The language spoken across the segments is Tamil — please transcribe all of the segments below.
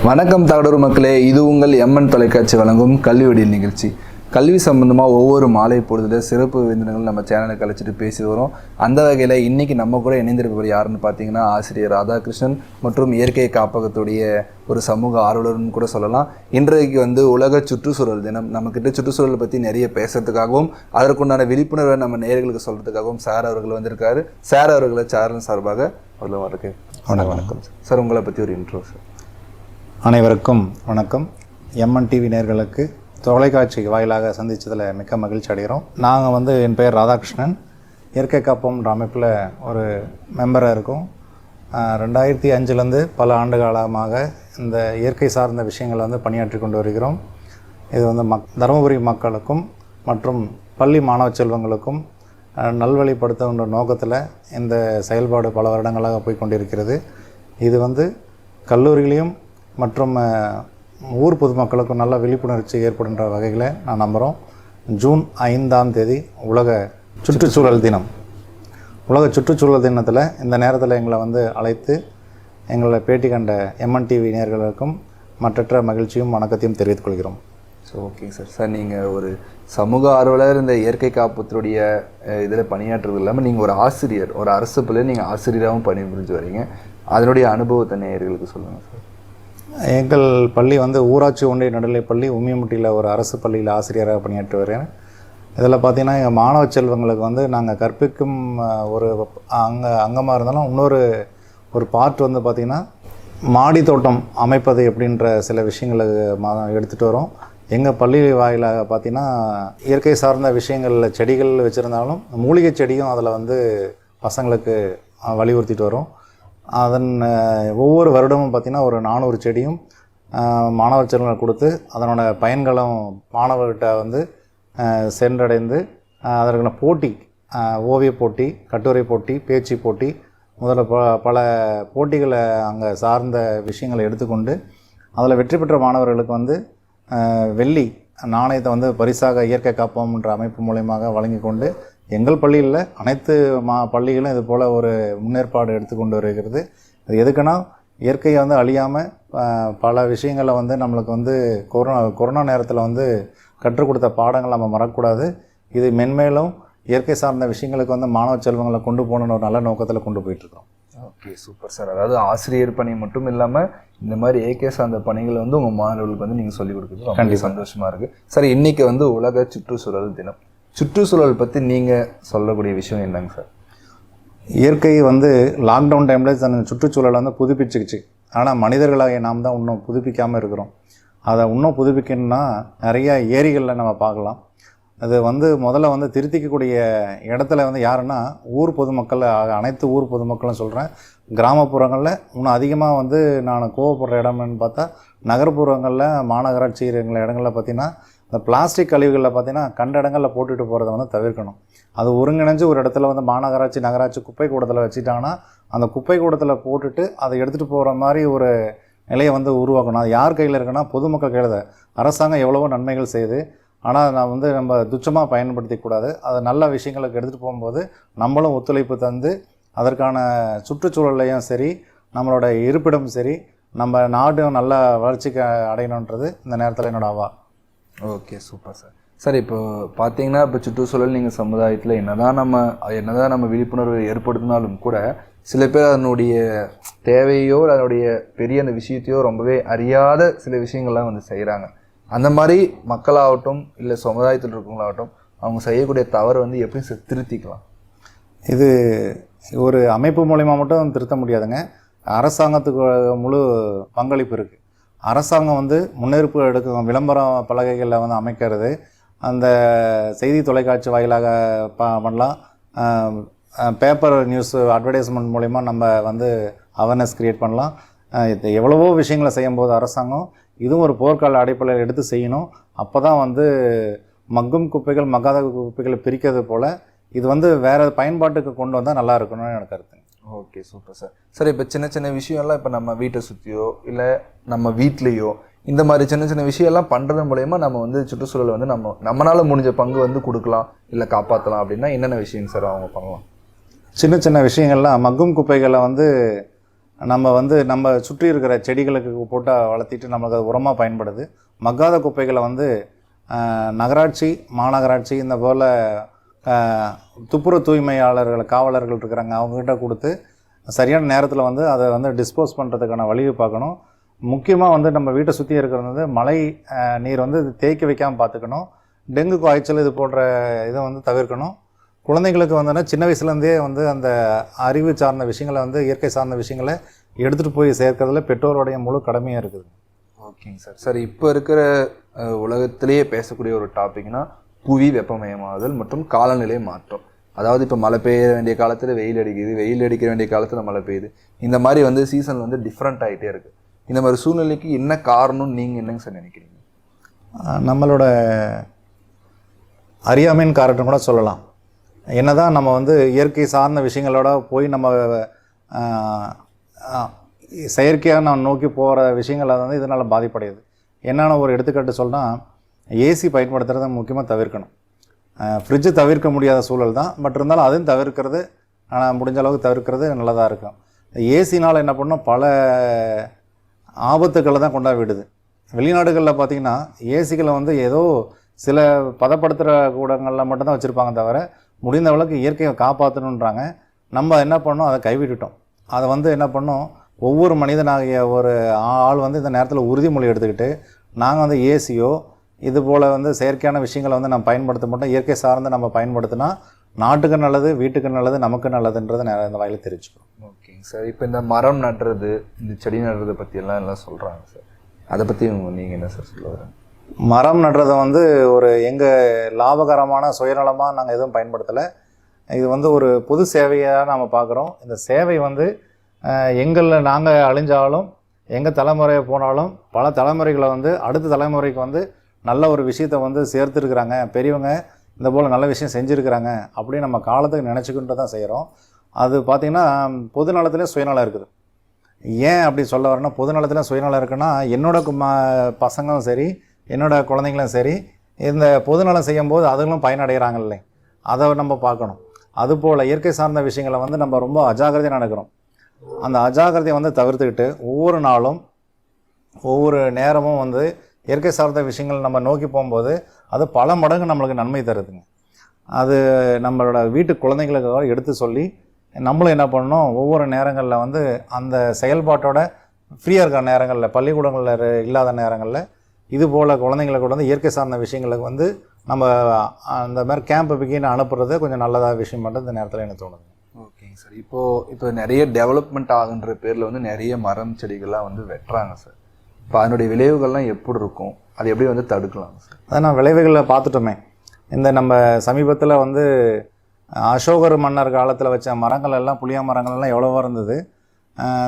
வணக்கம் தகடூர் மக்களே, இது உங்கள் எம்என் தொலைக்காட்சி வழங்கும் கல்வியொடியில் நிகழ்ச்சி. கல்வி சம்பந்தமாக ஒவ்வொரு மாலை பொழுதுல சிறப்பு விருந்தினர்கள் நம்ம சேனலுக்கு அழைச்சிட்டு பேசி வரோம். அந்த வகையில் இன்றைக்கி நம்ம கூட இணைந்திருப்பவர் யாருன்னு பார்த்தீங்கன்னா ஆசிரியர் ராதாகிருஷ்ணன் மற்றும் இயற்கை காப்பகத்துடைய ஒரு சமூக ஆர்வலர்னு கூட சொல்லலாம். இன்றைக்கு உலக சுற்றுச்சூழல் தினம். நம்மக்கிட்ட சுற்றுச்சூழலை பற்றி நிறைய பேசுறதுக்காகவும் அதற்குண்டான விழிப்புணர்வை நம்ம நேயர்களுக்கு சொல்கிறதுக்காகவும் சார் அவர்கள் வந்திருக்காரு. சார் அவர்களை சேனல் சார்பாக அவ்வளோ இருக்கு. வணக்கம் சார். உங்களை பற்றி ஒரு இன்ட்ரோ சார். அனைவருக்கும் வணக்கம். எம்என் டிவி நேயர்களுக்கு தொலைக்காட்சி வாயிலாக சந்தித்ததில் மிக்க மகிழ்ச்சி அடைகிறோம். நாங்கள் என் பெயர் ராதாகிருஷ்ணன், இயற்கை காப்பம்ன்ற அமைப்பில் ஒரு மெம்பராக இருக்கோம். 2005 பல ஆண்டு காலமாக இந்த இயற்கை சார்ந்த விஷயங்களை பணியாற்றி கொண்டு வருகிறோம். இது தருமபுரி மக்களுக்கும் மற்றும் பள்ளி மாணவ செல்வங்களுக்கும் நல்வழிப்படுத்துகின்ற நோக்கத்தில் இந்த செயல்பாடு பல வருடங்களாக போய்கொண்டிருக்கிறது. இது கல்லூரிகளையும் மற்றும் ஊர் பொதுமக்களுக்கும் நல்ல விழிப்புணர்ச்சி ஏற்படுகின்ற வகையில் நான் நம்புகிறோம். ஜூன் 5 உலக சுற்றுச்சூழல் தினம். உலக சுற்றுச்சூழல் தினத்தில் இந்த நேரத்தில் எங்களை அழைத்து எங்களை பேட்டி கண்ட எம்என் டிவி நேயர்களுக்கும் மற்றற்ற மகிழ்ச்சியும் வணக்கத்தையும் தெரிவித்துக் கொள்கிறோம். ஸோ ஓகேங்க சார். சார், நீங்கள் ஒரு சமூக ஆர்வலர், இந்த இயற்கை காப்பகத்துடைய இதில் பணியாற்றுறது இல்லாமல் நீங்கள் ஒரு ஆசிரியர், ஒரு அரசு பள்ளியில் நீங்கள் ஆசிரியராகவும் பணிபுரிஞ்சு வரீங்க. அதனுடைய அனுபவத்தை நேயர்களுக்கு சொல்லுங்கள் சார். எங்கள் பள்ளி ஊராட்சி ஒன்றிய நடுநிலைப்பள்ளி உம்மியம்பட்டியில் ஒரு அரசு பள்ளியில் ஆசிரியராக பணியாற்றி வரேன். இதில் பார்த்திங்கன்னா எங்கள் மாணவ செல்வங்களுக்கு நாங்கள் கற்பிக்கும் ஒரு அங்கமாக இருந்தாலும் இன்னொரு பார்ட் பார்த்திங்கன்னா மாடி தோட்டம் அமைப்பது எப்படின்ற சில விஷயங்களை எடுத்துகிட்டு வரோம். எங்கள் பள்ளி வாயிலாக பார்த்திங்கன்னா இயற்கை சார்ந்த விஷயங்களில் செடிகள் வச்சுருந்தாலும் மூலிகை செடியும் அதில் பசங்களுக்கு வலியுறுத்திட்டு வரோம். அதன் ஒவ்வொரு வருடமும் பார்த்திங்கன்னா ஒரு 400 செடியும் மாணவர் செல்வங்கள் கொடுத்து அதனோட பயன்களும் மாணவர்கிட்ட சென்றடைந்து அதற்கான போட்டி, ஓவிய போட்டி, கட்டுரை போட்டி, பேச்சு போட்டி முதல்ல பல போட்டிகளை அங்கே சார்ந்த விஷயங்களை எடுத்துக்கொண்டு அதில் வெற்றி பெற்ற மாணவர்களுக்கு வெள்ளி நாணயத்தை பரிசாக இயற்கை காப்போம்ன்ற அமைப்பு மூலயமாக வழங்கி கொண்டு எங்கள் பள்ளியில் அனைத்து பள்ளிகளும் இது போல் ஒரு முன்னேற்பாடு எடுத்துக்கொண்டு வருகிறது. அது எதுக்குன்னா இயற்கையை அழியாமல் பல விஷயங்களை நம்மளுக்கு கொரோனா நேரத்தில் கற்றுக் கொடுத்த பாடங்கள் நம்ம மறக்கக்கூடாது. இது மென்மேலும் இயற்கை சார்ந்த விஷயங்களுக்கு மாணவ செல்வங்களை கொண்டு போகணுன்னு ஒரு நல்ல நோக்கத்தில் கொண்டு போயிட்டுருக்கோம். Okay, super sir. அதாவது ஆசிரியர் பணி மட்டும் இல்லாமல் இந்த மாதிரி இயற்கை சார்ந்த பணிகளை உங்கள் மாணவர்களுக்கு நீங்கள் சொல்லிக் கொடுக்குறது கண்டிப்பாக சந்தோஷமாக இருக்குது சார். இன்றைக்கி உலக சுற்றுச்சூழல் தினம். சுற்றுச்சூழல் பற்றி நீங்கள் சொல்லக்கூடிய விஷயம் என்னங்க சார்? இயற்கை லாக்டவுன் டைமில் தன் சுற்றுச்சூழலை புதுப்பிச்சுக்கிச்சு. ஆனால் மனிதர்களாக நாம் தான் இன்னும் புதுப்பிக்காமல் இருக்கிறோம். அதை இன்னும் புதுப்பிக்கணும்னா நிறைய ஏரிகளில் நம்ம பார்க்கலாம். அது முதல்ல திருத்திக்கக்கூடிய இடத்துல யாருன்னா ஊர் பொதுமக்கள், அனைத்து ஊர் பொதுமக்களும் சொல்கிறேன். கிராமப்புறங்களில் இன்னும் அதிகமாக நான் கோவப்படுற இடம்னு பார்த்தா நகர்ப்புறங்களில் மாநகராட்சி இடங்களில் பார்த்திங்கன்னா இந்த பிளாஸ்டிக் கழிவுகளில் பார்த்திங்கன்னா கண்ட இடங்களில் போட்டுட்டு போகிறத தவிர்க்கணும். அது ஒருங்கிணைஞ்சு ஒரு இடத்துல மாநகராட்சி, நகராட்சி குப்பை கூடத்தில் வச்சுட்டாங்கன்னா அந்த குப்பை கூடத்தில் போட்டுட்டு அதை எடுத்துகிட்டு போகிற மாதிரி ஒரு நிலையை உருவாக்கணும். அது யார் கையில் இருக்குன்னா பொதுமக்கள் கையில். அரசாங்கம் எவ்வளவோ நன்மைகள் செய்யுது, ஆனால் நான் நம்ம துச்சமாக பயன்படுத்திக்கூடாது. அதை நல்ல விஷயங்களுக்கு எடுத்துகிட்டு போகும்போது நம்மளும் ஒத்துழைப்பு தந்து அதற்கான சுற்றுச்சூழலையும் சரி, நம்மளோட இருப்பிடம் சரி, நம்ம நாடும் நல்ல வளர்ச்சிக்கு அடையணுன்றது இந்த நேரத்தில் என்னோட ஆவா. Okay, super sir. சார், இப்போ பார்த்தீங்கன்னா இப்போ சுற்றுச்சூழல் நீங்கள் சமுதாயத்தில் என்னதான் நம்ம விழிப்புணர்வு ஏற்படுத்தினாலும் கூட சில பேர் அதனுடைய தேவையோ அதனுடைய பெரிய அந்த விஷயத்தையோ ரொம்பவே அறியாத சில விஷயங்கள்லாம் செய்கிறாங்க. அந்த மாதிரி மக்களாகட்டும் இல்லை சமுதாயத்தில் இருக்கவங்களாகட்டும் அவங்க செய்யக்கூடிய தவறு எப்படி திருத்திக்கலாம்? இது ஒரு அமைப்பு மூலயமா மட்டும் திருத்த முடியாதுங்க. அரசாங்கத்துக்கு முழு பங்களிப்பு இருக்குது. அரசாங்கம் முன்னெடுப்பு எடுக்கும் விளம்பரம் பலகைகளில் அமைக்கிறது, அந்த செய்தி தொலைக்காட்சி வாயிலாக பண்ணலாம். பேப்பர் நியூஸ் அட்வர்டைஸ்மெண்ட் மூலிமா நம்ம அவேர்னஸ் க்ரியேட் பண்ணலாம். இது எவ்வளவோ விஷயங்களை செய்யும்போது அரசாங்கம் இதுவும் ஒரு போர்க்கால அடிப்படையில் எடுத்து செய்யணும். அப்போ தான் மக்கும் குப்பைகள் மக்காத குப்பைகளை பிரிக்கிறது போல் இது வேறு பயன்பாட்டுக்கு கொண்டு வந்தால் நல்லா இருக்கணும்னு எனக்கு கருத்து. Okay, super sir. சார், இப்போ சின்ன சின்ன விஷயம்லாம் இப்போ நம்ம வீட்டை சுற்றியோ இல்லை நம்ம வீட்லேயோ இந்த மாதிரி சின்ன சின்ன விஷயம்லாம் பண்ணுறது மூலயமா நம்ம சுற்றுச்சூழலை நம்மளால் முடிஞ்ச பங்கு கொடுக்கலாம் இல்லை காப்பாற்றலாம் அப்படின்னா என்னென்ன விஷயங்க சார் அவங்க பண்ணலாம்? சின்ன சின்ன விஷயங்கள்லாம் மக்கும் குப்பைகளை நம்ம வந்து நம்ம சுற்றி இருக்கிற செடிகளுக்கு போட்டு வளர்த்திட்டு நமக்கு அது உரமாக பயன்படுது. மக்காத குப்பைகளை வந்து நகராட்சி, மாநகராட்சி இந்த போல் துப்புரவு தூய்மையாளர்கள், காவலர்கள் இருக்கிறாங்க, அவங்ககிட்ட கொடுத்து சரியான நேரத்தில் வந்து அதை வந்து டிஸ்போஸ் பண்ணுறதுக்கான வழியை பார்க்கணும். முக்கியமாக வந்து நம்ம வீட்டை சுற்றி இருக்கிறது வந்து மழை நீர் வந்து தேக்கி வைக்காமல் பார்த்துக்கணும். டெங்கு காய்ச்சல் இது போன்ற இதை வந்து தவிர்க்கணும். குழந்தைங்களுக்கு வந்தோன்னா சின்ன வயசுலேருந்தே வந்து அந்த அறிவு சார்ந்த விஷயங்களை வந்து இயற்கை சார்ந்த விஷயங்களை எடுத்துகிட்டு போய் சேர்க்கறதுல பெற்றோருடைய முழு கடமையாக இருக்குது. ஓகேங்க சார். சார், இப்போ இருக்கிற உலகத்திலேயே பேசக்கூடிய ஒரு டாபிக்னா புவி வெப்பமயமாதல் மற்றும் காலநிலை மாற்றம். அதாவது இப்போ மழை பெய்ய வேண்டிய காலத்தில் வெயில் அடிக்குது, வெயில் அடிக்க வேண்டிய காலத்தில் மழை பெய்யுது. இந்த மாதிரி வந்து சீசன் வந்து டிஃப்ரெண்ட் ஆகிட்டே இருக்குது. இந்த மாதிரி சூழ்நிலைக்கு என்ன காரணம்னு நீங்கள் என்னங்க சார் நினைக்கிறீங்க? நம்மளோட அறியாமையின் காரணம் கூட சொல்லலாம். என்னதான் நம்ம வந்து இயற்கை சார்ந்த விஷயங்களோட போய் நம்ம செயற்கையாக நான் நோக்கி போகிற விஷயங்களை வந்து இதனால் பாதிப்படையுது. என்னென்ன ஒரு எடுத்துக்காட்டு சொன்னால், ஏசி பயன்படுத்துகிறத முக்கியமாக தவிர்க்கணும். ஃப்ரிட்ஜு தவிர்க்க முடியாத சூழல் தான், பட் இருந்தாலும் அதுவும் தவிர்க்கிறது, ஆனால் முடிஞ்ச அளவுக்கு தவிர்க்கிறது நல்லதாக இருக்கும். ஏசினால் என்ன பண்ணோம், பல ஆபத்துக்களை தான் கொண்டா விடுது. வெளிநாடுகளில் பார்த்திங்கன்னா ஏசிகளை வந்து ஏதோ சில பதப்படுத்துகிற கூடங்களில் மட்டும்தான் வச்சுருப்பாங்க, தவிர முடிந்த அளவுக்கு இயற்கையை காப்பாற்றணுன்றாங்க. நம்ம என்ன பண்ணோம், அதை கைவிட்டுட்டோம். அதை வந்து என்ன பண்ணோம், ஒவ்வொரு மனிதனாகிய ஒரு ஆள் வந்து இந்த நேரத்தில் உறுதிமொழி எடுத்துக்கிட்டு நாங்கள் வந்து ஏசியோ இது போல் வந்து செயற்கையான விஷயங்களை வந்து நம்ம பயன்படுத்த மாட்டோம். இயற்கை சார்ந்து நம்ம பயன்படுத்தினா நாட்டுக்கு நல்லது, வீட்டுக்கு நல்லது, நமக்கு நல்லதுன்றது இந்த வகையில் தெரிஞ்சுக்கணும். ஓகேங்க சார். இப்போ இந்த மரம் நடுறது, இந்த செடி நடுறதை பற்றியெல்லாம் சொல்கிறாங்க சார். அதை பற்றி நீங்கள் என்ன சார் சொல்லுவாங்க? மரம் நடுறதை வந்து ஒரு எங்கள் லாபகரமான சுயநலமாக நாங்கள் எதுவும் பயன்படுத்தலை. இது வந்து ஒரு பொது சேவையாக நாம் பார்க்குறோம். இந்த சேவை வந்து எங்களில் நாங்கள் அழிஞ்சாலும், எங்கள் தலைமுறையை போனாலும், பல தலைமுறைகளை வந்து அடுத்த தலைமுறைக்கு வந்து நல்ல ஒரு விஷயத்தை வந்து சேர்த்துருக்குறாங்க. பெரியவங்க இந்த போல் நல்ல விஷயம் செஞ்சுருக்கிறாங்க அப்படின்னு நம்ம காலத்துக்கு நினச்சிக்கிட்டு தான் செய்கிறோம். அது பார்த்திங்கன்னா பொது நலத்திலே சுயநலம் இருக்குது. ஏன் அப்படி சொல்ல வரேன்னா, பொது நலத்தில் சுயநலம் இருக்குன்னா, என்னோடய பசங்களும் சரி, என்னோடய குழந்தைங்களும் சரி, இந்த பொதுநலம் செய்யும்போது அதுங்களும் பயனடைகிறாங்கல்ல, அதை நம்ம பார்க்கணும். அதுபோல் இயற்கை சார்ந்த விஷயங்களை வந்து நம்ம ரொம்ப அஜாக்கிரதையாக நடக்கிறோம். அந்த அஜாக்கிரதையை வந்து தவிர்த்துக்கிட்டு ஒவ்வொரு நாளும் ஒவ்வொரு நேரமும் வந்து இயற்கை சார்ந்த விஷயங்கள் நம்ம நோக்கி போகும்போது அது பல மடங்கு நம்மளுக்கு நன்மை தருதுங்க. அது நம்மளோட வீட்டு குழந்தைங்களுக்கு எடுத்து சொல்லி நம்மளும் என்ன பண்ணணும், ஒவ்வொரு நேரங்களில் வந்து அந்த செயல்பாட்டோட ஃப்ரீயாக இருக்கிற நேரங்களில், பள்ளிக்கூடங்களில் இல்லாத நேரங்களில் இது போல் குழந்தைங்களை கூட வந்து இயற்கை சார்ந்த விஷயங்களுக்கு வந்து நம்ம அந்த மாதிரி கேம்ப் பிகின்னு அனுப்புறது கொஞ்சம் நல்லதாக விஷயம் பண்ணுறது இந்த நேரத்தில் எனக்கு தோணுது. ஓகேங்க சார். இப்போ நிறைய டெவலப்மெண்ட் ஆகுன்ற பேரில் வந்து நிறைய மரம் செடிகள்லாம் வந்து வெட்டுறாங்க சார். இப்போ அதனுடைய விளைவுகள்லாம் எப்படி இருக்கும், அதை எப்படி வந்து தடுக்கலாம் சார்? அதை நான் விளைவுகளை பார்த்துட்டோமே. இந்த நம்ம சமீபத்தில் வந்து அசோகர் மன்னர் காலத்தில் வச்ச மரங்கள் எல்லாம், புளிய மரங்கள் எல்லாம் எவ்வளோவா இருந்தது.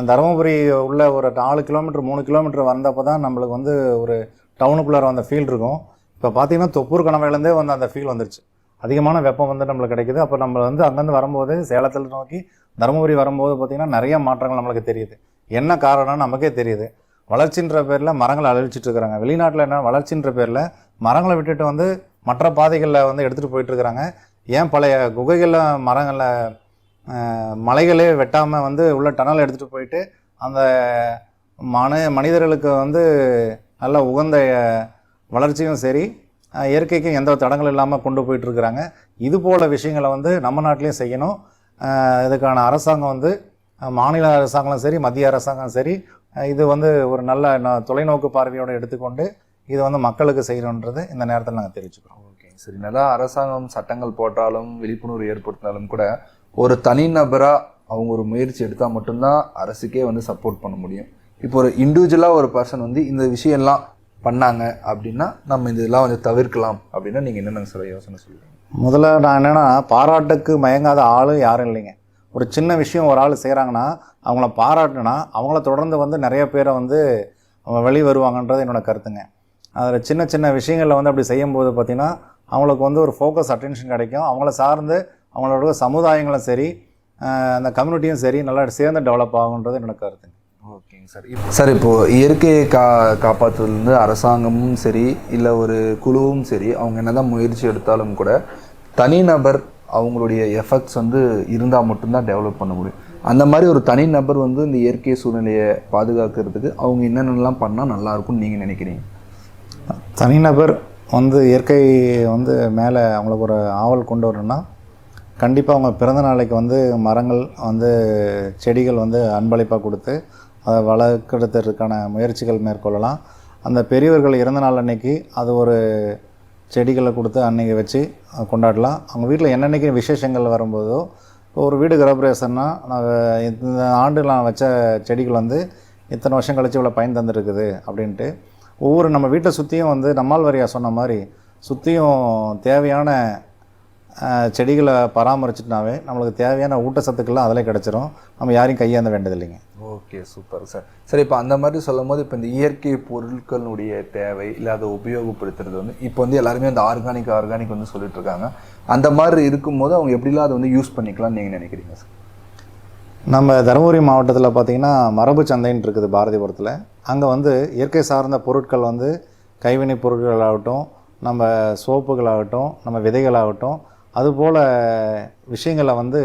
தருமபுரி உள்ள ஒரு 4 கிலோமீட்டர் 3 கிலோமீட்டர் வந்தப்போ தான் நம்மளுக்கு வந்து ஒரு டவுனுக்குள்ளார வந்த ஃபீல் இருக்கும். இப்போ பார்த்திங்கன்னா தொப்பூர் கணவாயிலேருந்தே வந்து அந்த ஃபீல் வந்துருச்சு. அதிகமான வெப்பம் வந்து நம்மளுக்கு கிடைக்குது. அப்போ நம்ம வந்து அங்கேருந்து வரும்போது சேலத்தில் நோக்கி தருமபுரி வரும்போது பார்த்திங்கன்னா நிறைய மாற்றங்கள் நம்மளுக்கு தெரியுது. என்ன காரணம்னு நமக்கே தெரியுது. வளர்ச்சின்ற பேரில் மரங்களை அழிச்சிட்டு இருக்கிறாங்க. வெளிநாட்டில் என்ன வளர்ச்சின்ற பேரில் மரங்களை விட்டுட்டு வந்து மற்ற பாதைகளில் வந்து எடுத்துகிட்டு போயிட்டுருக்கிறாங்க. ஏன் பழைய குகைகளில் மரங்களில் மலைகளே வெட்டாமல் வந்து உள்ள டனல் எடுத்துகிட்டு போயிட்டு அந்த மனிதர்களுக்கு வந்து நல்ல உகந்த வளர்ச்சியும் சரி, இயற்கைக்கும் எந்த தடங்களும் இல்லாமல் கொண்டு போயிட்டுருக்குறாங்க. இது போல் விஷயங்களை வந்து நம்ம நாட்டிலையும் செய்யணும். இதுக்கான அரசாங்கம் வந்து மாநில அரசாங்கம் சரி, மத்திய அரசாங்கம் சரி, இது வந்து ஒரு நல்ல தொலைநோக்கு பார்வையோடு எடுத்துக்கொண்டு இது வந்து மக்களுக்கு செய்யணுன்றது இந்த நேரத்தில் நாங்கள் தெரிவிச்சுக்கிறோம். ஓகே சரி. நல்லா அரசாங்கம் சட்டங்கள் போட்டாலும் விழிப்புணர்வு ஏற்படுத்தினாலும் கூட ஒரு தனிநபராக அவங்க ஒரு முயற்சி எடுத்தால் மட்டும்தான் அரசுக்கே வந்து சப்போர்ட் பண்ண முடியும். இப்போ ஒரு இண்டிவிஜுவலாக ஒரு பர்சன் வந்து இந்த விஷயம்லாம் பண்ணாங்க அப்படின்னா நம்ம இதெல்லாம் வந்து தவிர்க்கலாம் அப்படின்னா நீங்கள் என்னென்ன சொல்ல யோசனை சொல்லுவீங்க? முதல்ல நான் என்னென்னா, பாராட்டுக்கு மயங்காத ஆள் யாரும் இல்லைங்க. ஒரு சின்ன விஷயம் ஒரு ஆள் செய்கிறாங்கன்னா அவங்கள பாராட்டுனா அவங்கள தொடர்ந்து வந்து நிறைய பேரை வந்து வெளி வருவாங்கன்றது என்னோடய கருத்துங்க. அதில் சின்ன சின்ன விஷயங்களில் வந்து அப்படி செய்யும்போது பார்த்திங்கன்னா அவங்களுக்கு வந்து ஒரு ஃபோக்கஸ் அட்டென்ஷன் கிடைக்கும். அவங்கள சார்ந்து அவங்களோட சமுதாயங்களும் சரி, அந்த கம்யூனிட்டியும் சரி நல்லா சேர்ந்து டெவலப் ஆகுன்றது என்னோட கருத்துங்க. ஓகேங்க சார். சார், இப்போது இயற்கையை காப்பாற்றுறது அரசாங்கமும் சரி இல்லை ஒரு குழுவும் சரி, அவங்க என்ன தான் முயற்சி எடுத்தாலும் கூட தனிநபர் அவங்களுடைய எஃபெக்ட்ஸ் வந்து இருந்தால் மட்டும்தான் டெவலப் பண்ண முடியும். அந்த மாதிரி ஒரு தனி நபர் வந்து இந்த இயற்கை சூழ்நிலையை பாதுகாக்கிறதுக்கு அவங்க என்னென்னலாம் பண்ணால் நல்லாயிருக்கும்னு நீங்கள் நினைக்கிறீங்க? தனிநபர் வந்து இயற்கை வந்து மேலே அவங்களுக்கு ஒரு ஆவல் கொண்டு வரணும்னா கண்டிப்பாக அவங்க பிறந்த நாளைக்கு வந்து மரங்கள் வந்து செடிகள் வந்து அன்பளிப்பாக கொடுத்து அதை வளர்க்கறதுக்கான முயற்சிகள் மேற்கொள்ளலாம். அந்த பெரியவர்கள் இறந்த நாள் அன்னைக்கு அது ஒரு செடிகளை கொடுத்து அன்றைக்கி வச்சு கொண்டாடலாம். அவங்க வீட்டில் என்னென்னைக்கு விசேஷங்கள் வரும்போதோ, இப்போ ஒரு வீடு கிரகப்பிரவேசம்னா நாங்கள் இந்த ஆண்டு நான் வச்ச செடிகள் வந்து இத்தனை வருஷம் கழித்து இவ்வளோ பயன் தந்துருக்குது அப்படின்ட்டு ஒவ்வொரு நம்ம வீட்டை சுற்றியும் வந்து நம்மால் வரியா சொன்ன மாதிரி சுற்றியும் தேவையான செடிகளை பராமரிச்சிட்டுனாவே நம்மளுக்கு தேவையான ஊட்டச்சத்துக்கள்லாம் அதில் கிடச்சிரும். நம்ம யாரையும் கையாந்த வேண்டியதில்லைங்க. Okay, super sir. சரி, இப்போ அந்த மாதிரி சொல்லும் போது இப்போ இந்த இயற்கை பொருட்களுடைய தேவை இல்லை அதை உபயோகப்படுத்துறது வந்து இப்போ வந்து எல்லாருமே அந்த ஆர்கானிக் வந்து சொல்லிட்டு இருக்காங்க. அந்த மாதிரி இருக்கும்போது அவங்க எப்படிலாம் அதை வந்து யூஸ் பண்ணிக்கலாம்னு நீங்கள் நினைக்கிறீங்க சார்? நம்ம தருமபுரி மாவட்டத்தில் பார்த்திங்கன்னா மரபு சந்தைன்னு இருக்குது பாரதிபுரத்தில். அங்கே வந்து இயற்கை சார்ந்த பொருட்கள் வந்து கைவினை பொருட்களாகட்டும், நம்ம சோப்புகளாகட்டும், நம்ம விதைகளாகட்டும், அதுபோல் விஷயங்களை வந்து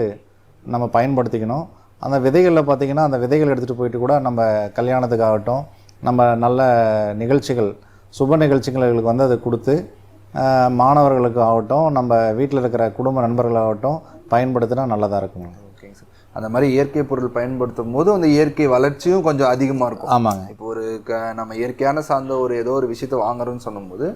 நம்ம பயன்படுத்திக்கணும். அந்த விதைகளில் பார்த்திங்கன்னா அந்த விதைகள் எடுத்துகிட்டு போயிட்டு கூட நம்ம கல்யாணத்துக்காகட்டும், நம்ம நல்ல நிகழ்ச்சிகள் சுப நிகழ்ச்சிகளுக்கு வந்து அதை கொடுத்து மாணவர்களுக்கு ஆகட்டும், நம்ம வீட்டில் இருக்கிற குடும்ப நண்பர்களாகட்டும் பயன்படுத்தினா நல்லதாக இருக்குங்க. ஓகேங்க சார். அந்த மாதிரி இயற்கை பொருள் பயன்படுத்தும் போது அந்த இயற்கை வளர்ச்சியும் கொஞ்சம் அதிகமாக இருக்கும். ஆமாங்க. இப்போ ஒரு நம்ம இயற்கையான சார்ந்த ஒரு ஏதோ ஒரு விஷயத்தை வாங்குறோன்னு சொல்லும்போது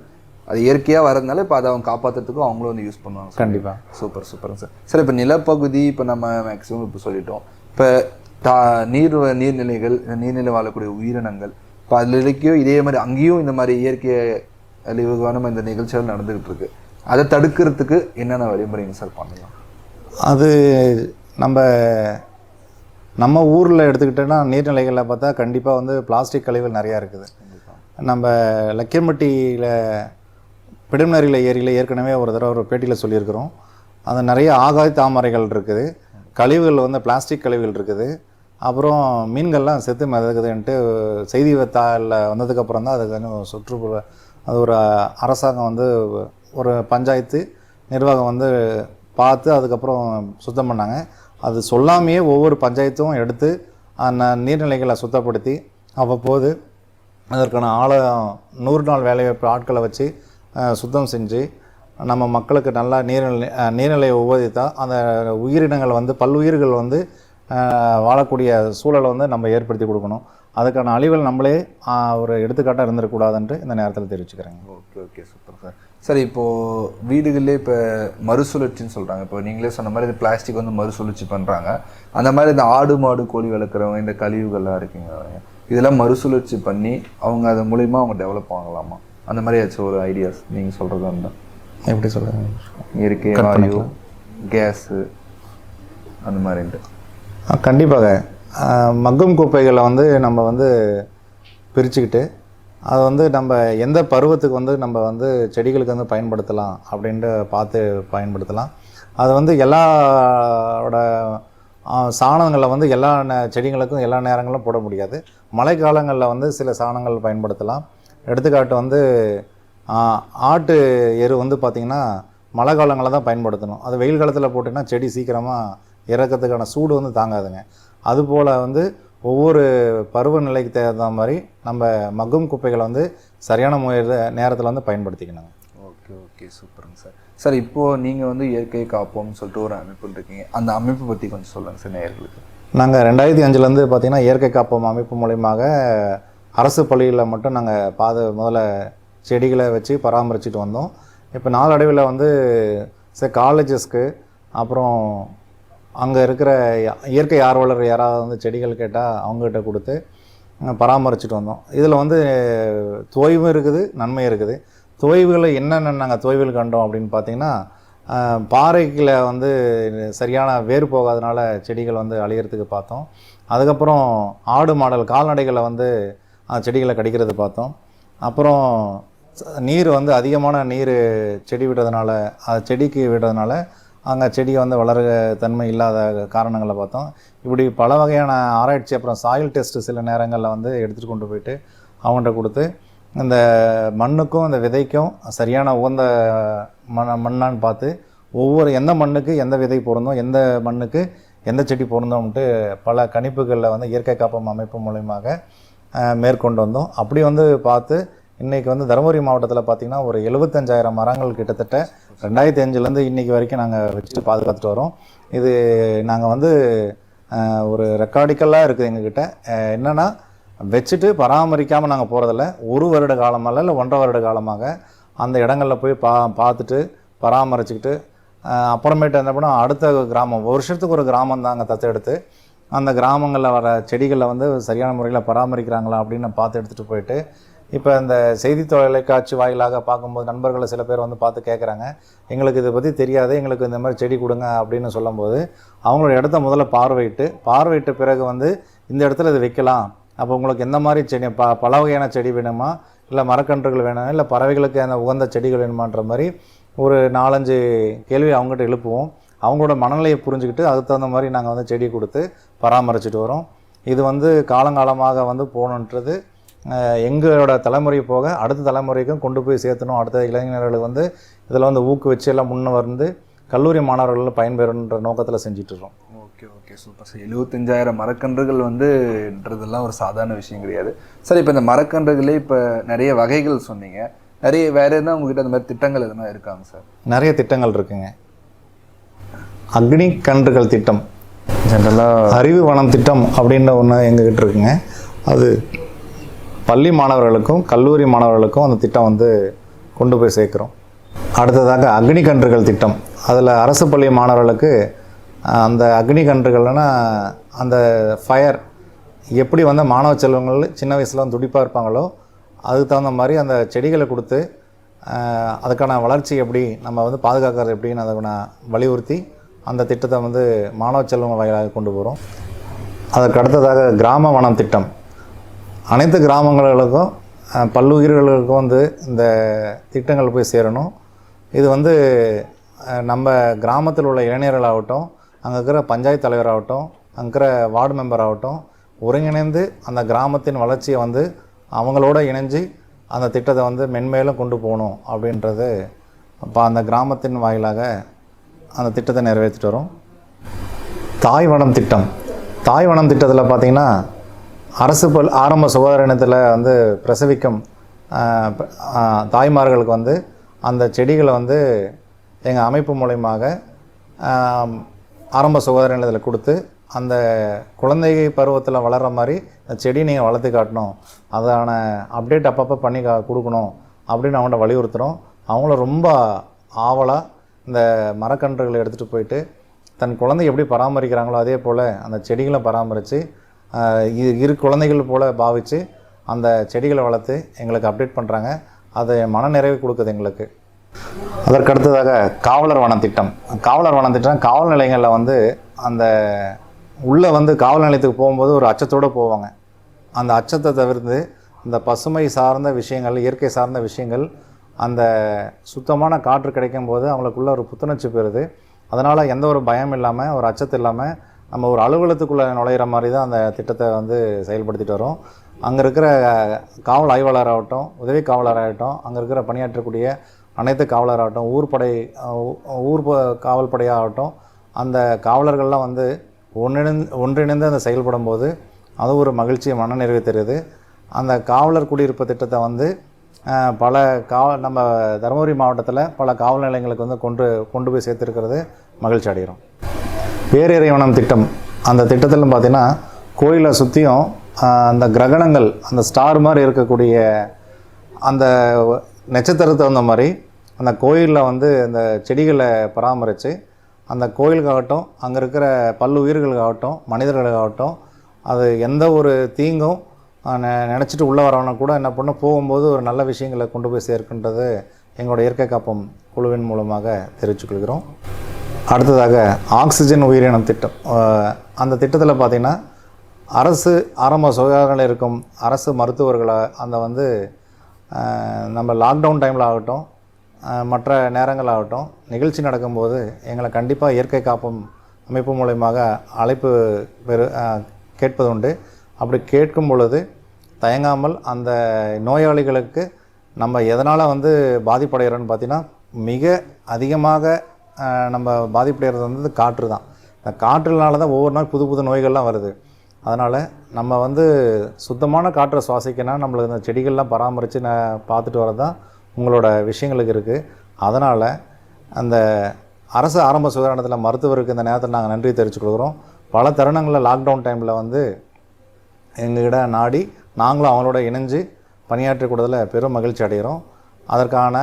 அது இயற்கையாக வரதுனால இப்போ அதை அவங்க காப்பாற்றுறதுக்கும் அவங்களும் வந்து யூஸ் பண்ணுவாங்க. கண்டிப்பாக. சூப்பருங்க சார். சார், இப்போ நிலப்பகுதி இப்போ நம்ம மேக்ஸிமம் இப்போ சொல்லிட்டோம். இப்போ நீர்நிலைகள், நீர்நிலை வாழக்கூடிய உயிரினங்கள், இப்போ அதில் இருக்கையோ இதே மாதிரி அங்கேயும் இந்த மாதிரி இயற்கை அழிவுக்கான இந்த நிகழ்ச்சிகள் நடந்துக்கிட்டு இருக்கு. அதை தடுக்கிறதுக்கு என்னென்ன வழிமுறைங்க சார் பண்ணலாம்? அது நம்ம ஊரில் எடுத்துக்கிட்டோன்னா நீர்நிலைகளில் பார்த்தா கண்டிப்பாக வந்து பிளாஸ்டிக் கழிவுகள் நிறையா இருக்குது. நம்ம லக்கியம்பட்டியில் பிடம்நரியில் ஏரியில் ஏற்கனவே ஒரு தடவை ஒரு பேட்டியில் சொல்லியிருக்கிறோம். அது நிறைய ஆகாய தாமரைகள் இருக்குது, கழிவுகள் வந்து பிளாஸ்டிக் கழிவுகள் இருக்குது, அப்புறம் மீன்கள்லாம் செத்து மிதக்குதுன்ட்டு செய்தி தாளில் வந்ததுக்கப்புறம் தான் அதுக்கு வந்து சுற்றுப்புற அது ஒரு அரசாங்கம் வந்து ஒரு பஞ்சாயத்து நிர்வாகம் வந்து பார்த்து அதுக்கப்புறம் சுத்தம் பண்ணாங்க. அது சொல்லாமையே ஒவ்வொரு பஞ்சாயத்தும் எடுத்து அந்த நீர்நிலைகளை சுத்தப்படுத்தி அவ்வப்போது அதற்கான 100 நாள் வேலைவாய்ப்பு ஆட்களை வச்சு சுத்தம் செஞ்சு நம்ம மக்களுக்கு நல்லா நீர்நிலையை உபயோகித்தா அந்த உயிரினங்கள் வந்து பல்லுயிர்கள் வந்து வாழக்கூடிய சூழலை வந்து நம்ம ஏற்படுத்தி கொடுக்கணும். அதுக்கான அழிவுகள் நம்மளே ஒரு எடுத்துக்காட்டாக இருந்துடக்கூடாதுன்ட்டு இந்த நேரத்தில் தெரிவிச்சுக்கிறேங்க. Okay, super sir. சரி, இப்போது வீடுகளிலே இப்போ மறுசுழற்சின்னு சொல்கிறாங்க. இப்போ நீங்களே சொன்ன மாதிரி இந்த பிளாஸ்டிக் வந்து மறுசுழற்சி பண்ணுறாங்க. அந்த மாதிரி இந்த ஆடு மாடு கோழி வளர்க்குறவங்க இந்த கழிவுகள்லாம் இருக்குங்க, இதெல்லாம் மறுசுழற்சி பண்ணி அவங்க அது மூலிமா அவங்க டெவலப் ஆகலாமா? அந்த மாதிரி ஏதாச்சும் ஒரு ஐடியாஸ் நீங்கள் சொல்கிறதா இருந்தால் எப்படி சொல்லுங்கள்? இயற்கை வாயு, கேஸு அந்த மாதிரின்ட்டு. கண்டிப்பாக மக்கும் குப்பைகளை வந்து நம்ம வந்து பிரிச்சுக்கிட்டு அதை வந்து நம்ம எந்த பருவத்துக்கு வந்து நம்ம வந்து செடிகளுக்கு வந்து பயன்படுத்தலாம் அப்படின்ட்டு பார்த்து பயன்படுத்தலாம். அது வந்து எல்லாரோட சாணங்களை வந்து எல்லா செடிகளுக்கும் எல்லா நேரங்களும் போட முடியாது. மழை காலங்களில் வந்து சில சாணங்கள் பயன்படுத்தலாம். எடுத்துக்காட்டு வந்து ஆட்டு எரு வந்து பார்த்திங்கன்னா மழை காலங்களில் தான் பயன்படுத்தணும். அது வெயில் காலத்தில் போட்டிங்கன்னா செடி சீக்கிரமாக இறக்கிறதுக்கான சூடு வந்து தாங்காதுங்க. அதுபோல் வந்து ஒவ்வொரு பருவநிலைக்கு தகுந்த மாதிரி நம்ம மக்கும் குப்பைகளை வந்து சரியான நேரத்தில் வந்து பயன்படுத்திக்கணுங்க. ஓகே, சூப்பருங்க சார். சார், இப்போது நீங்கள் வந்து இயற்கை காப்போம்னு சொல்லிட்டு ஒரு அமைப்பு இருக்கீங்க. அந்த அமைப்பை பற்றி கொஞ்சம் சொல்லுங்கள் சார் நேயர்களுக்கு. நாங்கள் 2005 பார்த்திங்கன்னா இயற்கை காப்போம் அமைப்பு மூலயமாக அரசு பள்ளிகளில் மட்டும் நாங்கள் முதல்ல செடிகளை வச்சு பராமரிச்சுட்டு வந்தோம். இப்போ நாளடைவில் வந்து காலேஜஸ்க்கு அப்புறம் அங்கே இருக்கிற இயற்கை ஆர்வலர் யாராவது வந்து செடிகள் கேட்டால் அவங்ககிட்ட கொடுத்து பராமரிச்சுட்டு வந்தோம். இதில் வந்து தொய்வும் இருக்குது, நன்மை இருக்குது. தொய்வுகளை என்னென்ன நாங்கள் தொய்வுகள் கண்டோம் அப்படின்னு பார்த்திங்கன்னா, பாறைகளை வந்து சரியான வேறு போகாதனால செடிகள் வந்து அழிகிறதுக்கு பார்த்தோம். அதுக்கப்புறம் ஆடு மாடல் கால்நடைகளை வந்து செடிகளை கடிக்கிறது பார்த்தோம். அப்புறம் நீர் வந்து அதிகமான நீர் செடி விடுறதுனால செடிக்கு விடுறதுனால அங்கே செடியை வந்து வளர தன்மை இல்லாத காரணங்களை பார்த்தோம். இப்படி பல வகையான ஆராய்ச்சி அப்புறம் சாயில் டெஸ்ட்டு சில நேரங்களில் வந்து எடுத்துகிட்டு கொண்டு போயிட்டு அவங்கள்ட்ட கொடுத்து இந்த மண்ணுக்கும் இந்த விதைக்கும் சரியான உகந்த மண்ணான்னு பார்த்து எந்த மண்ணுக்கு எந்த விதை பொருந்தும், எந்த மண்ணுக்கு எந்த செடி பொருந்தோம்ட்டு பல கணிப்புகளில் வந்து இயற்கை காப்பகம் அமைப்பு மூலயமாக மேற்கொண்டு வந்தோம். அப்படி வந்து பார்த்து இன்றைக்கி வந்து தருமபுரி மாவட்டத்தில் பார்த்திங்கன்னா ஒரு 75,000 மரங்கள் கிட்டத்தட்ட 2005 இன்றைக்கி வரைக்கும் நாங்கள் வச்சுட்டு பாதுகாத்துட்டு வரோம். இது நாங்கள் வந்து ஒரு ரெக்கார்டிக்கலாக இருக்குது எங்ககிட்ட. என்னென்னா வச்சுட்டு பராமரிக்காமல் நாங்கள் போகிறதில்ல. 1 வருட காலமாக இல்லை 1.5 வருட காலமாக அந்த இடங்களில் போய் பார்த்துட்டு பராமரிச்சுக்கிட்டு அப்புறமேட்டு என்ன பண்ணோம், அடுத்த கிராமம் வருஷத்துக்கு ஒரு கிராமம் தாங்க தத்தெடுத்து அந்த கிராமங்களில் வர செடிகளை வந்து சரியான முறையில் பராமரிக்கிறாங்களா அப்படின்னு பார்த்து எடுத்துகிட்டு போயிட்டு இப்போ இந்த செய்தி தொலைக்காட்சி வாயிலாக பார்க்கும்போது நண்பர்களை சில பேர் வந்து பார்த்து கேட்குறாங்க, எங்களுக்கு இதை பற்றி தெரியாது, எங்களுக்கு இந்த மாதிரி செடி கொடுங்க அப்படின்னு சொல்லும்போது அவங்களோட இடத்த முதல்ல பார்வையிட்ட பிறகு வந்து இந்த இடத்துல இது வைக்கலாம், அப்போ உங்களுக்கு எந்த மாதிரி செடி பல வகையான செடி வேணுமா, இல்லை மரக்கன்றுகள் வேணுமா, இல்லை பறவைகளுக்கு அந்த உகந்த செடிகள் வேணுமான்ற மாதிரி ஒரு 4-5 கேள்வி அவங்ககிட்ட எழுப்புவோம். அவங்களோட மனநிலையை புரிஞ்சுக்கிட்டு அதுக்கு தகுந்த மாதிரி நாங்கள் வந்து செடி கொடுத்து பராமரிச்சுட்டு வரோம். இது வந்து காலங்காலமாக வந்து போகணுன்றது எங்களோட தலைமுறை போக அடுத்த தலைமுறைக்கும் கொண்டு போய் சேர்த்தணும். அடுத்த இளைஞர்களுக்கு வந்து இதில் வந்து ஊக்குவிச்சு எல்லாம் முன்ன வந்து கல்லூரி மாணவர்கள் பயன்பெறுன்ற நோக்கத்தில் செஞ்சிட்ருக்கோம். Okay super sir. 75,000 மரக்கன்றுகள் வந்துன்றதெல்லாம் ஒரு சாதாரண விஷயம் கிடையாது சார். இப்போ இந்த மரக்கன்றுகளே இப்போ நிறைய வகைகள் சொன்னீங்க, நிறைய வேறு எதுனா உங்ககிட்ட அந்த மாதிரி திட்டங்கள் எதுனா இருக்காங்க சார்? நிறைய திட்டங்கள் இருக்குங்க. அக்னி கன்றுகள் திட்டம், ஜென்ரலாக அறிவு வனம் திட்டம் அப்படின்னு ஒன்று எங்ககிட்ட இருக்குங்க. அது பள்ளி மாணவர்களுக்கும் கல்லூரி மாணவர்களுக்கும் அந்த திட்டம் வந்து கொண்டு போய் சேர்க்குறோம். அடுத்ததாக அக்னி கன்றுகள் திட்டம், அதில் அரசு பள்ளி மாணவர்களுக்கு அந்த அக்னி கன்றுகள்னா அந்த ஃபயர் எப்படி வந்து மாணவ செல்வங்கள் சின்ன வயசில் வந்து துடிப்பாக இருப்பாங்களோ அதுக்கு தகுந்த மாதிரி அந்த செடிகளை கொடுத்து அதுக்கான வளர்ச்சி எப்படி நம்ம வந்து பாதுகாக்கிறது எப்படின்னு அதை வலியுறுத்தி அந்த திட்டத்தை வந்து மாணவ செல்வங்கள் வகையாக கொண்டு போகிறோம். அதற்கு அடுத்ததாக கிராம வனம் திட்டம், அனைத்து கிராமங்களுக்கும் பல்லுயிர்களுக்கும் வந்து இந்த திட்டங்கள் போய் சேரணும். இது வந்து நம்ம கிராமத்தில் உள்ள இளைஞர்களாகட்டும், அங்கே இருக்கிற பஞ்சாயத்து தலைவராகட்டும், அங்கே இருக்கிற வார்டு மெம்பர் ஆகட்டும் ஒருங்கிணைந்து அந்த கிராமத்தின் வளர்ச்சியை வந்து அவங்களோட இணைஞ்சு அந்த திட்டத்தை வந்து மென்மேலும் கொண்டு போகணும் அப்படின்றது இப்போ அந்த கிராமத்தின் வாயிலாக அந்த திட்டத்தை நிறைவேற்றிட்டு வரோம். தாய் வனம் திட்டம், தாய் வனம் திட்டத்தில் பார்த்திங்கன்னா அரசு ஆரம்ப சுகாதார நிலையத்தில் வந்து பிரசவிக்கும் தாய்மார்களுக்கு வந்து அந்த செடிகளை வந்து எங்கள் அமைப்பு மூலயமாக ஆரம்ப சுகாதார நிலையத்தில் கொடுத்து அந்த குழந்தை பருவத்தில் வளர்கிற மாதிரி அந்த செடி நீங்கள் வளர்த்து காட்டணும், அதான அப்டேட் அப்பப்போ பண்ணி கொடுக்கணும் அப்படின்னு அவங்கள்ட்ட வலியுறுத்துகிறோம். அவங்கள ரொம்ப ஆவலாக இந்த மரக்கன்றுகளை எடுத்துகிட்டு போயிட்டு தன் குழந்தை எப்படி பராமரிக்கிறாங்களோ அதே போல் அந்த செடிகளை பராமரித்து இரு குழந்தைகள் போல் பாவித்து அந்த செடிகளை வளர்த்து எங்களுக்கு அப்டேட் பண்ணுறாங்க. அது மனநிறைவு கொடுக்குது எங்களுக்கு. அதற்கு அடுத்ததாக காவலர் வனம் திட்டம், காவலர் வனம் திட்டம் காவல் நிலையங்களில் வந்து அந்த உள்ளே வந்து காவல் நிலையத்துக்கு போகும்போது ஒரு அச்சத்தோடு போவாங்க. அந்த அச்சத்தை தவிர்த்து இந்த பசுமை சார்ந்த விஷயங்கள், இயற்கை சார்ந்த விஷயங்கள், அந்த சுத்தமான காற்று கிடைக்கும் போது அவங்களுக்குள்ள ஒரு புத்துணர்ச்சி பெறுது. அதனால் எந்த ஒரு பயம் இல்லாமல் ஒரு அச்சத்து இல்லாமல் நம்ம ஒரு அலுவலகத்துக்குள்ளே நுழையிற மாதிரி தான் அந்த திட்டத்தை வந்து செயல்படுத்திட்டு வரோம். அங்கே இருக்கிற காவல் ஆய்வாளராகட்டும், உதவி காவலராகட்டும், அங்கே இருக்கிற பணியாற்றக்கூடிய அனைத்து காவலராகட்டும், ஊர் காவல் படையாகட்டும், அந்த காவலர்கள்லாம் வந்து ஒன்றிணைந்து அந்த செயல்படும் போது அது ஒரு மகிழ்ச்சியை மனநிறைவு தருது. அந்த காவலர் குடியிருப்பு திட்டத்தை வந்து பல நம்ம தருமபுரி மாவட்டத்தில் பல காவல் நிலையங்களுக்கு வந்து கொண்டு போய் சேர்த்துருக்கிறது மகிழ்ச்சி அடைகிறோம். பேரிறைவனம் திட்டம், அந்த திட்டத்தில் பார்த்திங்கன்னா கோயிலை சுற்றியும் அந்த கிரகணங்கள் அந்த ஸ்டார் மாதிரி இருக்கக்கூடிய அந்த நட்சத்திரத்தை வந்த மாதிரி அந்த கோயிலில் வந்து அந்த செடிகளை பராமரித்து அந்த கோயிலுக்காகட்டும், அங்கே இருக்கிற பல்லுயிர்களுக்காகட்டும், மனிதர்களுக்காகட்டும், அது எந்த ஒரு தீங்கும் நினச்சிட்டு உள்ளே வரவன கூட என்ன பண்ண போகும்போது ஒரு நல்ல விஷயங்களை கொண்டு போய் சேர்க்கின்றது எங்களோட இயற்கை காப்பம் குழுவின் மூலமாக தெரிவித்துக்கொள்கிறோம். அடுத்ததாக ஆக்சிஜன் உயிரினம் திட்டம், அந்த திட்டத்தில் பார்த்திங்கன்னா அரசு ஆரம்ப சுகாதாரத்தில் இருக்கும் அரசு மருத்துவர்களை அந்த வந்து நம்ம லாக்டவுன் டைமில் ஆகட்டும், மற்ற நேரங்களாகட்டும் நிகழ்ச்சி நடக்கும்போது எங்களை கண்டிப்பாக இயற்கை காப்பம் அமைப்பு மூலயமாக அழைப்பு கேட்பது உண்டு. அப்படி கேட்கும் பொழுது தயங்காமல் அந்த நோயாளிகளுக்கு நம்ம எதனால் வந்து பாதிப்படைகிறோன்னு பார்த்திங்கன்னா மிக அதிகமாக நம்ம பாதிப்படைகிறது வந்து காற்று தான். இந்த காற்றுனால தான் ஒவ்வொரு நாள் புது புது நோய்கள்லாம் வருது. அதனால் நம்ம வந்து சுத்தமான காற்றை சுவாசிக்கணும், நம்மளுக்கு இந்த செடிகள்லாம் பராமரித்து பார்த்துட்டு வரது தான் உங்களோட விஷயங்களுக்கு இருக்குது. அதனால் அந்த அரசு ஆரம்ப சுகாதார நிலையத்தில் மருத்துவருக்கு இந்த நேரத்தில் நாங்கள் நன்றி தெரிவிச்சுக்கொள்கிறோம். பல தருணங்களில் லாக்டவுன் டைமில் வந்து எங்ககிட்ட நாடி நாங்களும் அவங்களோட இணைஞ்சு பணியாற்றக்கூடதில் பெரும் மகிழ்ச்சி அடைகிறோம். அதற்கான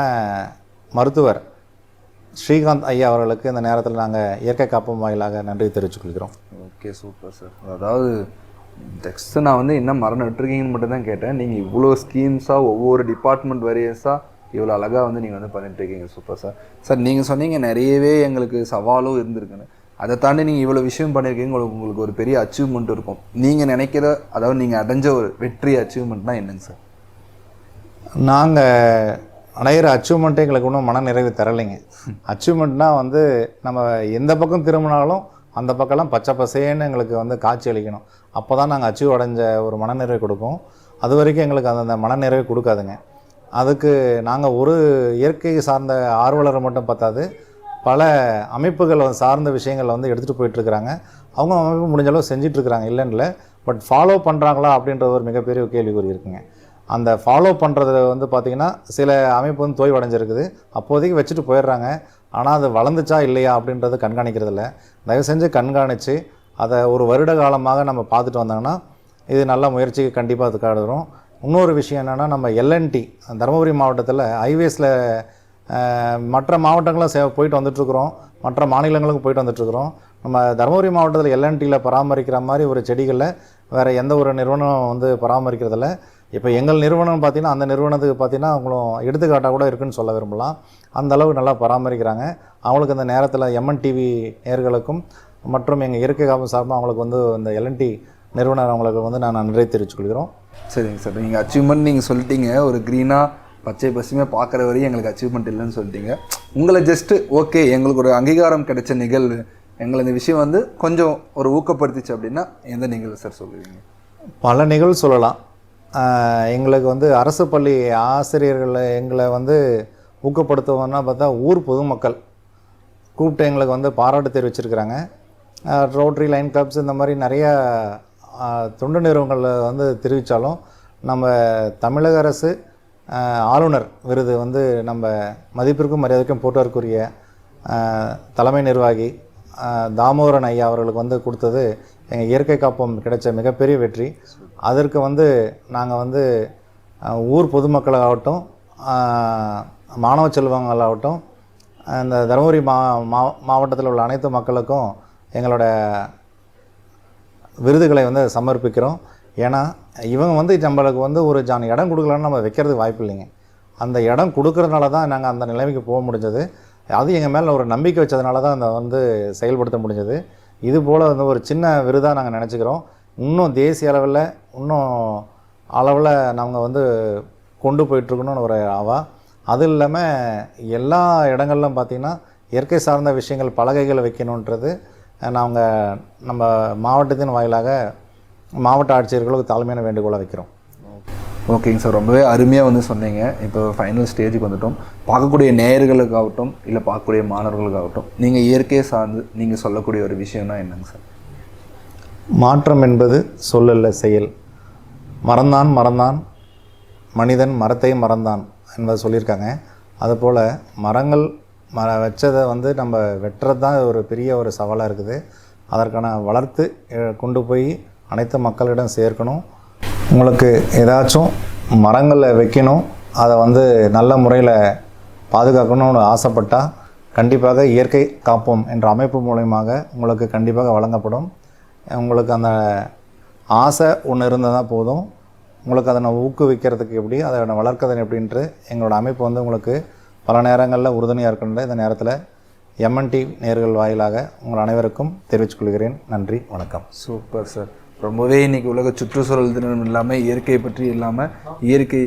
மருத்துவர் ஸ்ரீகாந்த் ஐயா அவர்களுக்கு இந்த நேரத்தில் நாங்கள் இயற்கை காப்போம் வாயிலாக நன்றி தெரிவிச்சுக்கொள்கிறோம். Okay, super sir. அதாவது டெக்ஸ்ட்டு நான் வந்து என்ன மரம் நட்டுருக்கீங்கன்னு மட்டும் தான் கேட்டேன். நீங்கள் இவ்வளோ ஸ்கீம்ஸாக ஒவ்வொரு டிபார்ட்மெண்ட் வேரியஸாக இவ்வளோ அழகாக வந்து நீங்கள் வந்து பண்ணிட்டுருக்கீங்க. Super sir. சார் நீங்கள் சொன்னீங்க நிறையவே எங்களுக்கு சவாலும் இருந்திருக்குன்னு. அதை தாண்டி நீங்கள் இவ்வளோ விஷயம் பண்ணியிருக்கீங்க, உங்களுக்கு ஒரு பெரிய அச்சீவ்மெண்ட் இருக்கும். நீங்கள் நினைக்கிற, அதாவது நீங்கள் அடைஞ்ச ஒரு வெற்றி அச்சீவ்மெண்ட்னா என்னங்க சார்? நாங்கள் அடையிற அச்சீவ்மெண்ட்டே எங்களுக்கு ஒன்றும் மன நிறைவு தரலைங்க. அச்சீவ்மெண்ட்னால் வந்து நம்ம எந்த பக்கம் திரும்பினாலும் அந்த பக்கம்லாம் பச்சை பசேன்னு எங்களுக்கு வந்து காட்சி அளிக்கணும். அப்போ தான் நாங்கள் அச்சீவ் அடைஞ்ச ஒரு மனநிறைவு கொடுக்கும். அது வரைக்கும் எங்களுக்கு அந்த மனநிறைவு கொடுக்காதுங்க. அதுக்கு நாங்கள் ஒரு இயற்கை சார்ந்த ஆர்வலரை மட்டும் பார்த்தாது, பல அமைப்புகள் சார்ந்த விஷயங்களை வந்து எடுத்துகிட்டு போயிட்டுருக்குறாங்க. அவங்க அமைப்பு முடிஞ்ச அளவு செஞ்சிட்ருக்குறாங்க, இல்லைன்னு இல்லை. பட் ஃபாலோ பண்ணுறாங்களா அப்படின்ற ஒரு மிகப்பெரிய கேள்விக்குறி இருக்குங்க. அந்த ஃபாலோ பண்ணுறது வந்து பார்த்திங்கன்னா சில அமைப்பு வந்து தோய்வடைஞ்சிருக்குது, அப்போதைக்கு வச்சுட்டு போயிடுறாங்க. ஆனால் அது வளர்ந்துச்சா இல்லையா அப்படின்றது கண்காணிக்கிறதில்ல. தயவு செஞ்சு கண்காணித்து அதை ஒரு வருட காலமாக நம்ம பார்த்துட்டு வந்தாங்கன்னா இது நல்ல முயற்சிக்கு கண்டிப்பாக அது காடுறோம். இன்னொரு விஷயம் என்னென்னா, நம்ம எல்என்டி தருமபுரி மாவட்டத்தில் ஹைவேஸில் மற்ற மாவட்டங்களும் போயிட்டு வந்துட்டுருக்குறோம், மற்ற மாநிலங்களுக்கும் போயிட்டு வந்துட்டுருக்குறோம். நம்ம தருமபுரி மாவட்டத்தில் எல்என்டியில் பராமரிக்கிற மாதிரி ஒரு செடிகளில் வேறு எந்த ஒரு நிறுவனம் வந்து பராமரிக்கிறதில்ல. இப்போ எங்கள் நிறுவனம் பார்த்திங்கன்னா அந்த நிறுவனத்துக்கு பார்த்திங்கன்னா அவங்களும் எடுத்துக்காட்டாக கூட இருக்குதுன்னு சொல்ல விரும்பலாம். அந்தளவுக்கு நல்லா பராமரிக்கிறாங்க. அவங்களுக்கு இந்த நேரத்தில் எம்என் டிவி நேயர்களுக்கும் மற்றும் எங்கள் இயற்கை காப்பு சார்பாக அவங்களுக்கு வந்து இந்த எல்என்டி நிறுவனர் அவங்களுக்கு வந்து நான் நன்றி தெரிவிச்சுக்கொள்கிறோம். சரிங்க சார். நீங்கள் அச்சீவ்மெண்ட் நீங்கள் சொல்லிட்டீங்க, ஒரு க்ரீனாக பச்சை பசுமையாக பார்க்குற வரையும் எங்களுக்கு அச்சீவ்மெண்ட் இல்லைன்னு சொல்லிட்டீங்க. உங்களை ஜஸ்ட்டு ஓகே எங்களுக்கு ஒரு அங்கீகாரம் கிடைச்ச நிகழ்வு, எங்களை இந்த விஷயம் வந்து கொஞ்சம் ஒரு ஊக்கப்படுத்திச்சு அப்படின்னா எந்த நிகழ்வு சார் சொல்லுவீங்க? பல நிகழ்வு சொல்லலாம். எங்களுக்கு வந்து அரசு பள்ளி ஆசிரியர்களை எங்களை வந்து ஊக்கப்படுத்துவோன்னா பார்த்தா ஊர் பொதுமக்கள் கூப்பிட்டு எங்களுக்கு வந்து பாராட்டு தெரிவிச்சிருக்கிறாங்க. ரோட்டரி, லைன் கிளப்ஸ் இந்த மாதிரி நிறையா தொண்டு நிறுவனங்களில் வந்து தெரிவித்தாலும் நம்ம தமிழக அரசு ஆளுநர் விருது வந்து நம்ம மதிப்பிற்கும் மரியாதைக்கும் போட்டோருக்குரிய தலைமை நிர்வாகி தாமோதரன் ஐயா அவர்களுக்கு வந்து கொடுத்தது எங்கள் இயற்கை காப்போம் கிடைச்ச மிகப்பெரிய வெற்றி. அதற்கு வந்து நாங்கள் வந்து ஊர் பொதுமக்களாகட்டும், மாணவ செல்வங்களாகட்டும், இந்த தருமபுரி மாவட்டத்தில் உள்ள அனைத்து மக்களுக்கும் எங்களோட விருதுகளை வந்து சமர்ப்பிக்கிறோம். ஏன்னா இவங்க வந்து நம்மளுக்கு வந்து ஒரு இடம் கொடுக்கலன்னு நம்ம வைக்கிறதுக்கு வாய்ப்பு இல்லைங்க. அந்த இடம் கொடுக்கறதுனால தான் நாங்கள் அந்த நிலைமைக்கு போக முடிஞ்சது. அது எங்கள் மேலே ஒரு நம்பிக்கை வச்சதுனால தான் அந்த வந்து செயல்படுத்த முடிஞ்சது. இதுபோல் வந்து ஒரு சின்ன விருதாக நாங்கள் நினச்சிக்கிறோம். இன்னும் தேசிய அளவில் இன்னும் அளவில் நாங்கள் வந்து கொண்டு போயிட்டுருக்கணும்னு ஒரு ஆவா. அது இல்லாமல் எல்லா இடங்கள்லாம் பார்த்திங்கன்னா இயற்கை சார்ந்த விஷயங்கள் பலகைகளை வைக்கணுன்றது நாங்கள் நம்ம மாவட்டத்தின் வாயிலாக மாவட்ட ஆட்சியர்களுக்கு தாழ்மையான வேண்டுகோளை வைக்கிறோம். ஓகேங்க சார், ரொம்பவே அருமையாக வந்து சொன்னீங்க. இப்போ ஃபைனல் ஸ்டேஜுக்கு வந்துட்டோம். பார்க்கக்கூடிய நேயர்களுக்காகட்டும் இல்லை பார்க்கக்கூடிய மாணவர்களுக்காகட்டும் நீங்கள் இயற்கையை சார்ந்து நீங்கள் சொல்லக்கூடிய ஒரு விஷயம்னா என்னங்க சார்? மாற்றம் என்பது சொல்லல்ல, செயல். மறந்தான் மறந்தான் மனிதன் மரத்தை மறந்தான் என்பதை சொல்லியிருக்காங்க. அதுபோல் மரங்கள் வச்சதை வந்து நம்ம வெட்டுறது தான் ஒரு பெரிய ஒரு சவாலாக இருக்குது. அதற்கான வளர்த்து கொண்டு போய் அனைத்து மக்களிடம் சேர்க்கணும். உங்களுக்கு ஏதாச்சும் மரங்களை வைக்கணும், அதை வந்து நல்ல முறையில் பாதுகாக்கணும்னு ஆசைப்பட்டால் கண்டிப்பாக இயற்கை காப்போம் என்ற அமைப்பு மூலயமாக உங்களுக்கு கண்டிப்பாக வழங்கப்படும். உங்களுக்கு அந்த ஆசை ஒன்று இருந்தால் தான் போதும். உங்களுக்கு அதை ஊக்குவிக்கிறதுக்கு எப்படி, அதை வளர்க்கறது எப்படின்ட்டு எங்களோட அமைப்பு வந்து உங்களுக்கு பல நேரங்களில் உறுதுணையாக இருக்கின்ற இந்த நேரத்தில் எம்என்டி நேயர்கள் வாயிலாக உங்கள் அனைவருக்கும் தெரிவித்துக்கொள்கிறேன். நன்றி, வணக்கம். Super sir. ரொம்பவே இன்றைக்கி உலக சுற்றுச்சூழல் தினம் இல்லாமல் இயற்கையை பற்றி இல்லாமல் இயற்கை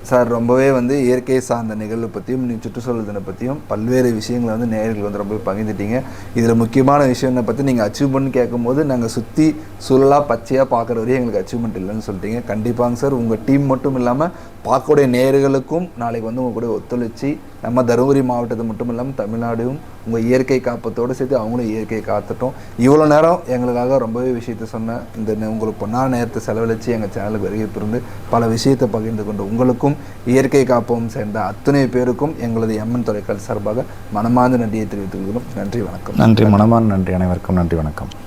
சார் ரொம்பவே வந்து இயற்கையை சார்ந்த நிகழ்வு பற்றியும் சுற்றுச்சூழல் தினம் பற்றியும் பல்வேறு விஷயங்களை வந்து நேயர்கள் வந்து ரொம்ப பகிர்ந்துட்டீங்க. இதில் முக்கியமான விஷயங்களை பற்றி நீங்கள் அச்சீவ்மெண்ட் கேட்கும்போது நாங்கள் சுற்றி சூழலாக பச்சையாக பார்க்குற வரையும் எங்களுக்கு அச்சீவ்மெண்ட் இல்லைன்னு சொல்லிட்டீங்க. கண்டிப்பாங்க சார், உங்கள் டீம் மட்டும் இல்லாமல் பார்க்கக்கூடிய நேயர்களுக்கும் நாளைக்கு வந்து உங்கள் கூட ஒத்துழைச்சி நம்ம தருமபுரி மாவட்டத்தை மட்டும் இல்லாமல் தமிழ்நாடும் உங்கள் இயற்கை காப்பத்தோடு சேர்த்து அவங்களும் இயற்கையை காத்துட்டோம். இவ்வளோ நேரம் எங்களுக்காக ரொம்பவே விஷயத்த சொன்ன உங்களுக்கு பொன்னான நேரத்தை செலவழித்து எங்கள் சேனலுக்கு வருகை புரிந்து பல விஷயத்தை பகிர்ந்து கொண்டு உங்களுக்கும் இயற்கை காப்பவும் சேர்ந்த அத்தனை பேருக்கும் எங்களது எம்என் தொலைக்காட்சி சார்பாக மனமார்ந்த நன்றியை தெரிவித்துக் கொள்கிறோம். நன்றி, வணக்கம். நன்றி, மனமார்ந்த நன்றி, அனைவருக்கும் நன்றி, வணக்கம்.